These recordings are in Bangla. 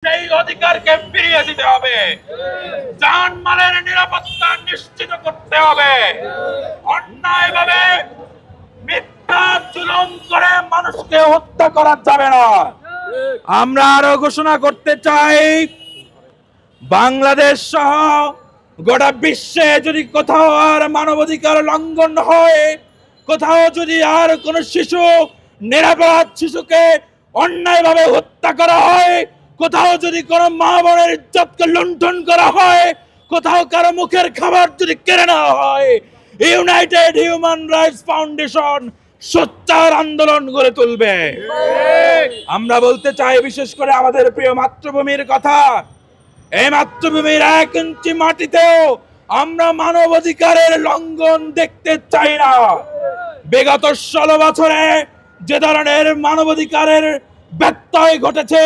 সেই অধিকারকে ফিরিয়ে দিতে হবে, জানমালের নিরাপত্তা নিশ্চিত করতে হবে। অন্যায়ভাবে মিথ্যা জুলুম করে মানুষকে হত্যা করা যাবে না। আমরা আরো ঘোষণা করতে চাই, বাংলাদেশ সহ গোটা বিশ্বে যদি কোথাও আর মানবাধিকার লঙ্ঘন হয়, কোথাও যদি আর কোন শিশু, নিরাপরাধ শিশুকে অন্যায়ভাবে হত্যা করা হয়, কোথাও যদি কোনো মা বোনের ইজ্জতকে লুণ্ঠন করা হয়, কোথাও কারো মুখের খাবার যদি কেড়ে নেওয়া হয়, ইউনাইটেড হিউম্যান রাইটস ফাউন্ডেশন সোচ্চার আন্দোলন গড়ে তুলবে। আমরা বলতে চাই বিশেষ করে আমাদের প্রিয় মাতৃভূমির কথা। এই মাতৃভূমির 1 ইঞ্চি মাটিতেও আমরা মানবাধিকারের লঙ্ঘন দেখতে চাই না। বিগত 16 বছরে যে ধরনের মানবাধিকারের ব্যত্যয় ঘটেছে,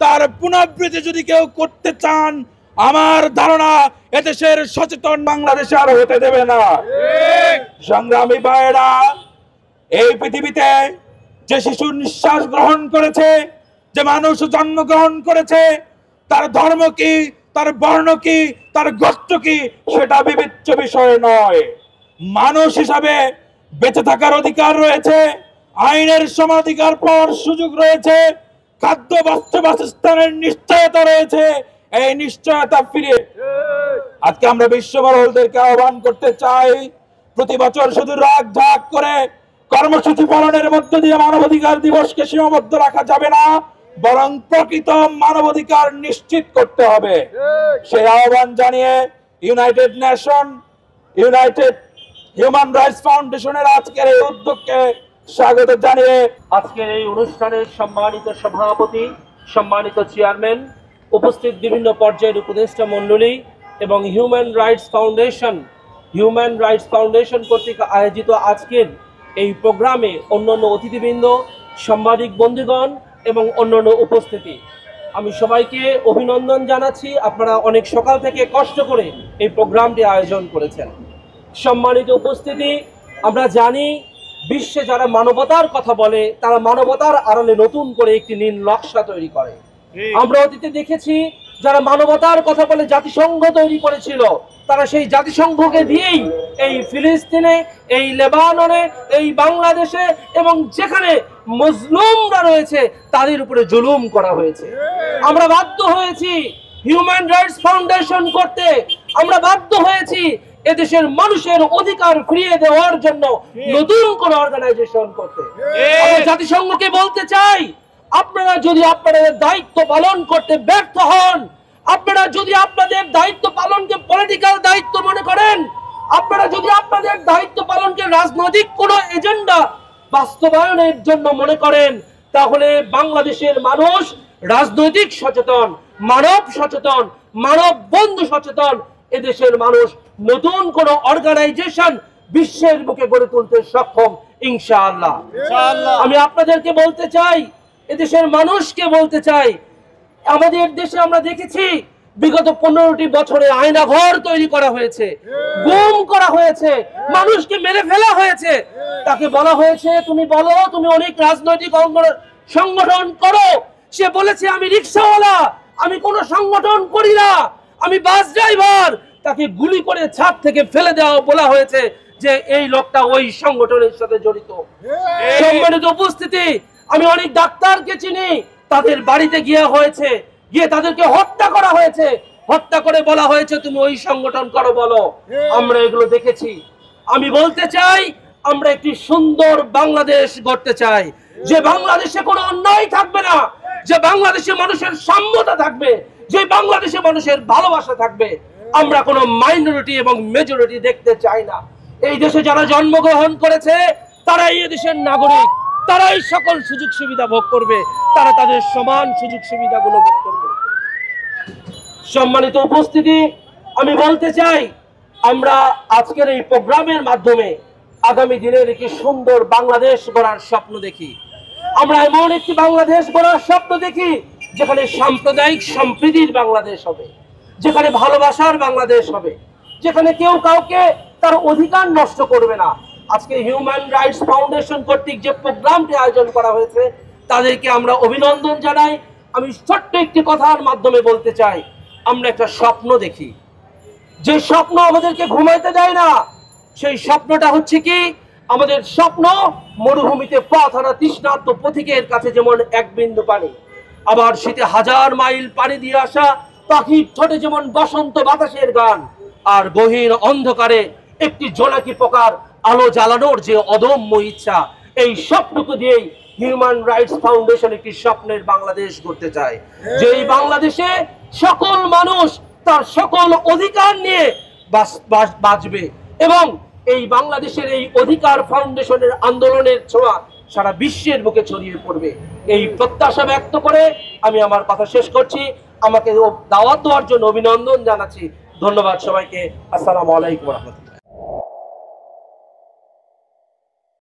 তার পুনরাবৃত্তি যদি কেউ করতে চান, আমার ধারণা এদেশের সচেতন বাংলাদেশে আর হতে দেবে না। সংগ্রামী ভাইয়েরা, এই পৃথিবীতে যে শিশু নিঃশ্বাস গ্রহণ করেছে, যে মানুষ জন্মগ্রহণ করেছে, তার ধর্ম কি, তার বর্ণ কি, তার গোত্র কি, সেটা বিবেচ্য বিষয় নয়। মানুষ হিসাবে বেঁচে থাকার অধিকার রয়েছে, আইনের সমাধিকার পাওয়ার সুযোগ রয়েছে, খাদ্য বস্ত্র বাসস্থানের নিশ্চয়তা রয়েছে। এই নিশ্চয়তা ফিরে আজকে আমরা বিশ্ববরদেরকে আহ্বান করতে চাই, প্রতি বছর শুধু রাগ ঢাক করে কর্মসূচি পালনের মধ্য দিয়ে মানবাধিকার দিবসকে সীমাবদ্ধ রাখা যাবে না, বরং প্রকৃত মানবাধিকার নিশ্চিত করতে হবে। সেই আহ্বান জানিয়ে ইউনাইটেড হিউম্যান রাইটস ফাউন্ডেশনের আজকের এই উদ্যোগকে স্বাগত জানিয়ে আজকের এই অনুষ্ঠানের সম্মানিত সভাপতি, সম্মানিত চেয়ারম্যান, উপস্থিত বিভিন্ন পর্যায়ের উপদেষ্টা মণ্ডলী এবং হিউম্যান রাইটস ফাউন্ডেশন কর্তৃক আয়োজিত আজকের এই প্রোগ্রামে অন্যান্য অতিথিবৃন্দ, সাংবাদিক বন্ধুগণ এবং অন্যান্য উপস্থিতি, আমি সবাইকে অভিনন্দন জানাচ্ছি। আপনারা অনেক সকাল থেকে কষ্ট করে এই প্রোগ্রামটি আয়োজন করেছেন। সম্মানিত উপস্থিতি, আমরা জানি বিশ্বে যারা মানবতার কথা বলে, তারা মানবতার আড়ালে নতুন করে একটি নীল নকশা তৈরি করে। আমরা অতীতে দেখেছি যারা মানবতার কথা বলে জাতিসংঘ তৈরি করেছিল, তারা সেই জাতিসংঘকে দিয়েই এই ফিলিস্তিনে, এই লেবাননে, এই বাংলাদেশে এবং যেখানে মুসলিমরা রয়েছে তাদের উপরে জুলুম করা হয়েছে। আমরা বাধ্য হয়েছি হিউম্যান রাইটস ফাউন্ডেশন করতে, আমরা বাধ্য হয়েছি এদেশের মানুষের অধিকার ফিরিয়ে দেওয়ার জন্য নতুন কোন অর্গানাইজেশন করতে। আমরা জাতিসংঘকে বলতে চাই, আপনারা যদি আপনাদের দায়িত্ব পালন করতে ব্যর্থ হন, আপনারা যদি আপনাদের দায়িত্ব পালনকে পলিটিক্যাল দায়িত্ব মনে করেন, আপনারা যদি আপনাদের দায়িত্ব পালনকে রাজনৈতিক কোনো এজেন্ডা বাস্তবায়নের জন্য মনে করেন, তাহলে বাংলাদেশের মানুষ রাজনৈতিক সচেতন, মানব সচেতন, মানব বন্ধু সচেতন। এদেশের মানুষ নতুন কোন অর্গানাইজেশন বিশ্বের বুকে গড়ে তুলতে সক্ষম ইনশাআল্লাহ। আমি আপনাদেরকে বলতে চাই, এদেশের মানুষকে বলতে চাই, আমাদের দেশে আমরা দেখেছি বিগত 15টি বছরে আয়নাঘর তৈরি করা হয়েছে, গুম করা হয়েছে, মানুষকে মেরে ফেলা হয়েছে। তাকে বলা হয়েছে তুমি বলো তুমি অনেক রাজনৈতিক সংগঠন করো, সে বলেছে আমি রিকশাওয়ালা, আমি কোনো সংগঠন করি না, আমি বাস ড্রাইভার। তাকে গুলি করে ছাদ থেকে ফেলে দেওয়া বলা হয়েছে যে এই লোকটা ওই সংগঠনের সাথে জড়িত। সম্মানিত উপস্থিতি, আমি অনেক ডাক্তারকে চিনি, তাদের বাড়িতে গিয়ে তাদেরকে হত্যা করা হয়েছে, হত্যা করে বলা হয়েছে তুমি ওই সংগঠন করো বলো। আমরা এগুলো দেখেছি। আমি বলতে চাই, আমরা একটি সুন্দর বাংলাদেশ গড়তে চাই, যে বাংলাদেশে কোনো অন্যায় থাকবে না, যে বাংলাদেশে মানুষের সাম্যতা থাকবে, যে বাংলাদেশে মানুষের ভালোবাসা থাকবে। আমরা কোনো মাইনরিটি এবং মেজরিটি দেখতে চাই না। এই দেশে যারা জন্মগ্রহণ করেছে তারাই এই দেশের নাগরিক, তারাই সকল সুযোগ সুবিধা ভোগ করবে, তারা তাদের সমান সুযোগ সুবিধাগুলো ভোগ করবে। সম্মানিত উপস্থিতি, আমি বলতে চাই, আমরা আজকের এই প্রোগ্রামের মাধ্যমে আগামী দিনের একটি সুন্দর বাংলাদেশ গড়ার স্বপ্ন দেখি। আমরা এমন একটি বাংলাদেশ গড়ার স্বপ্ন দেখি যেখানে সাম্প্রদায়িক সম্প্রীতির বাংলাদেশ হবে, যেখানে ভালোবাসার বাংলাদেশ হবে, যেখানে কেউ কাউকে তার অধিকার নষ্ট করবে না। আজকে হিউম্যান রাইটস ফাউন্ডেশন কর্তৃক যে প্রোগ্রামটি আয়োজন করা হয়েছে, তাদেরকে আমরা অভিনন্দন জানাই। আমি ছোট্ট একটি কথার মাধ্যমে বলতে চাই, আমরা একটা স্বপ্ন দেখি, যে স্বপ্ন আমাদেরকে ঘুমাইতে দেয় না। সেই স্বপ্নটা হচ্ছে কি, আমাদের স্বপ্ন মরুভূমিতে পথ হারা তৃষ্ণার্ত পথিকের কাছে যেমন এক বিন্দু পানি, আবার শীতে 1000 মাইল পাড়ি দিয়ে আসা পাখির ঠোঁটে যেমন বসন্ত বাতাসের গান, আর গহীন অন্ধকারে একটি জোনাকি পোকার আলো জ্বালানোর যে অদম্য ইচ্ছা, এই স্বপ্নকে দিয়েই হিউম্যান রাইটস ফাউন্ডেশন একটি স্বপ্নের বাংলাদেশ গড়তে চায়, যেই বাংলাদেশে সকল মানুষ তার সকল অধিকার নিয়ে বাঁচবে, এবং এই বাংলাদেশের এই অধিকার ফাউন্ডেশনের আন্দোলনের ছোঁয়া সারা বিশ্বের বুকে ছড়িয়ে পড়বে। এই প্রত্যাশা ব্যক্ত করে আমি আমার কথা শেষ করছি। আমাকে দাওয়াত দেওয়ার জন্য অভিনন্দন জানাচ্ছি। ধন্যবাদ সবাইকে। আসসালামু আলাইকুম ওয়া রাহমাতুল্লাহ।